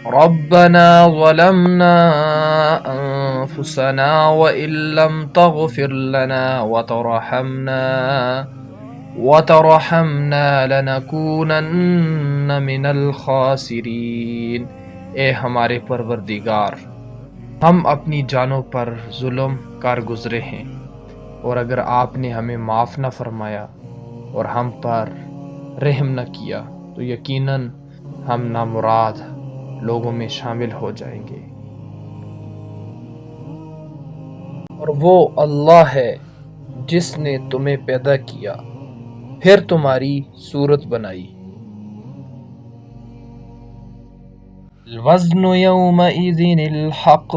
ربنا ظلمنا أنفسنا وإن لم تغفر لنا وترحمنا لنكونن من الخاسرین۔ اے ہمارے پروردگار، ہم اپنی جانوں پر ظلم کر گزرے ہیں، اور اگر آپ نے ہمیں معاف نہ فرمایا اور ہم پر رحم نہ کیا تو یقیناً ہم نامراد لوگوں میں شامل ہو جائیں گے۔ اور وہ اللہ ہے جس نے تمہیں پیدا کیا، پھر تمہاری صورت بنائی۔ الوزن یومئذ الحق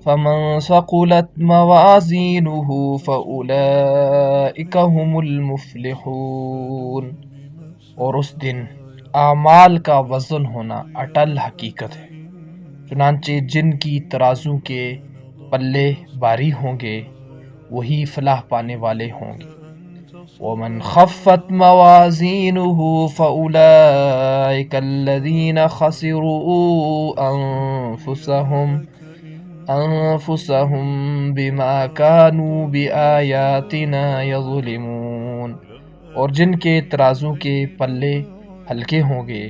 فمن ثقلت موازینہ فأولئک هم المفلحون۔ اور اس دن اعمال کا وزن ہونا اٹل حقیقت ہے، چنانچہ جن کی ترازو کے پلے بھاری ہوں گے وہی فلاح پانے والے ہوں گے۔ ومن خفت موازینہ فأولئک الذین خسروا انفسهم بما كانوا بآیاتنا یظلمون۔ اور جن کے ترازو کے پلے ہلکے ہوں گے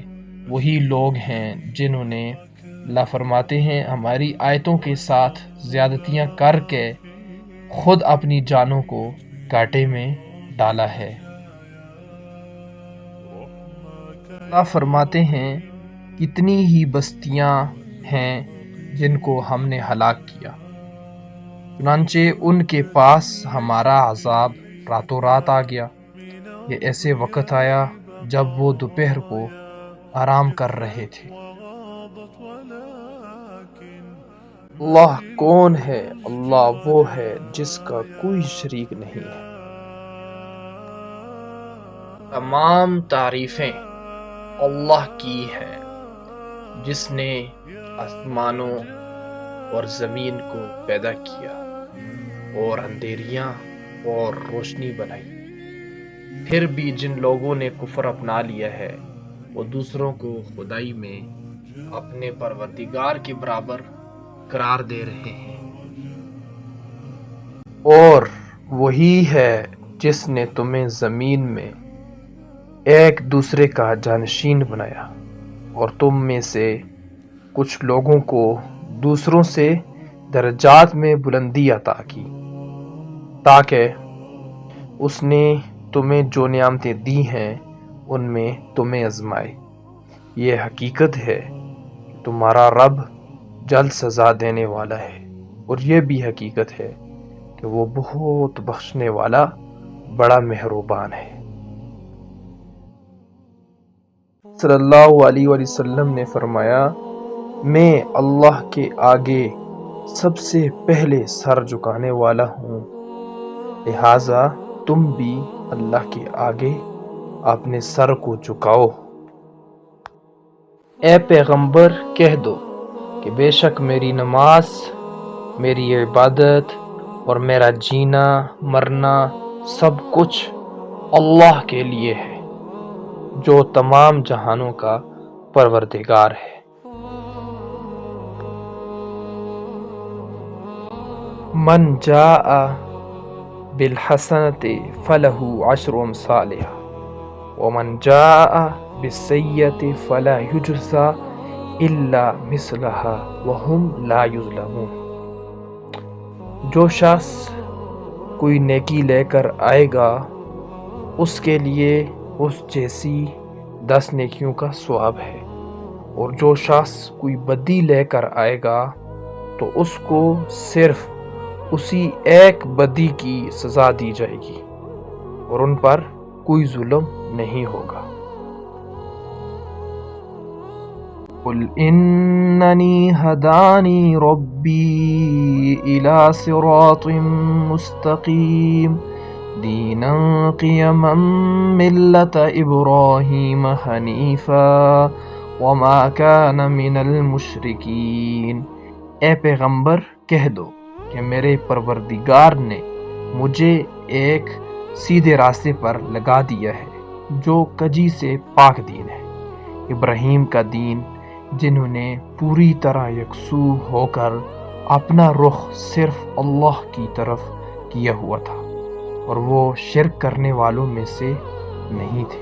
وہی لوگ ہیں جنہوں نے، اللہ فرماتے ہیں، ہماری آیتوں کے ساتھ زیادتیاں کر کے خود اپنی جانوں کو گھاٹے میں ڈالا ہے۔ اللہ فرماتے ہیں، کتنی ہی بستیاں ہیں جن کو ہم نے ہلاک کیا، چنانچہ ان کے پاس ہمارا عذاب راتوں رات آ گیا۔ یہ ایسے وقت آیا جب وہ دوپہر کو آرام کر رہے تھے۔ اللہ کون ہے؟ اللہ وہ ہے جس کا کوئی شریک نہیں ہے۔ تمام تعریفیں اللہ کی ہیں جس نے آسمانوں اور زمین کو پیدا کیا اور اندھیریاں اور روشنی بنائی۔ پھر بھی جن لوگوں نے کفر اپنا لیا ہے وہ دوسروں کو خدائی میں اپنے پروردگار کے برابر قرار دے رہے ہیں۔ اور وہی ہے جس نے تمہیں زمین میں ایک دوسرے کا جانشین بنایا اور تم میں سے کچھ لوگوں کو دوسروں سے درجات میں بلندی عطا کی، تاکہ اس نے تمہیں جو نعمتیں دی ہیں ان میں تمہیں آزمائے۔ یہ حقیقت ہے کہ تمہارا رب جلد سزا دینے والا ہے، اور یہ بھی حقیقت ہے کہ وہ بہت بخشنے والا بڑا مہربان ہے۔ صلی اللہ علیہ وسلم نے فرمایا، میں اللہ کے آگے سب سے پہلے سر جھکانے والا ہوں، لہٰذا تم بھی اللہ کے آگے اپنے سر کو جھکاؤ۔ اے پیغمبر کہہ دو کہ بے شک میری نماز، میری عبادت اور میرا جینا مرنا سب کچھ اللہ کے لیے ہے جو تمام جہانوں کا پروردگار ہے۔ من جاء بالحسنۃ فلہ عشر امثالہا ومن جاء بالسیئۃ فلا یجزی الا مثلہا وہم لا یظلمون۔ جو شخص کوئی نیکی لے کر آئے گا اس کے لیے اس جیسی 10 نیکیوں کا ثواب ہے، اور جو شخص کوئی بدی لے کر آئے گا تو اس کو صرف اسی ایک بدی کی سزا دی جائے گی، اور ان پر کوئی ظلم نہیں ہوگا۔ قل اننی ہدانی ربی الی صراط مستقیم دینا قیما ملت ابراہیم حنیفا وما کان من المشرکین۔ اے پیغمبر کہہ دو کہ میرے پروردگار نے مجھے ایک سیدھے راستے پر لگا دیا ہے جو کجی سے پاک دین ہے، ابراہیم کا دین جنہوں نے پوری طرح یکسو ہو کر اپنا رخ صرف اللہ کی طرف کیا ہوا تھا، اور وہ شرک کرنے والوں میں سے نہیں تھے۔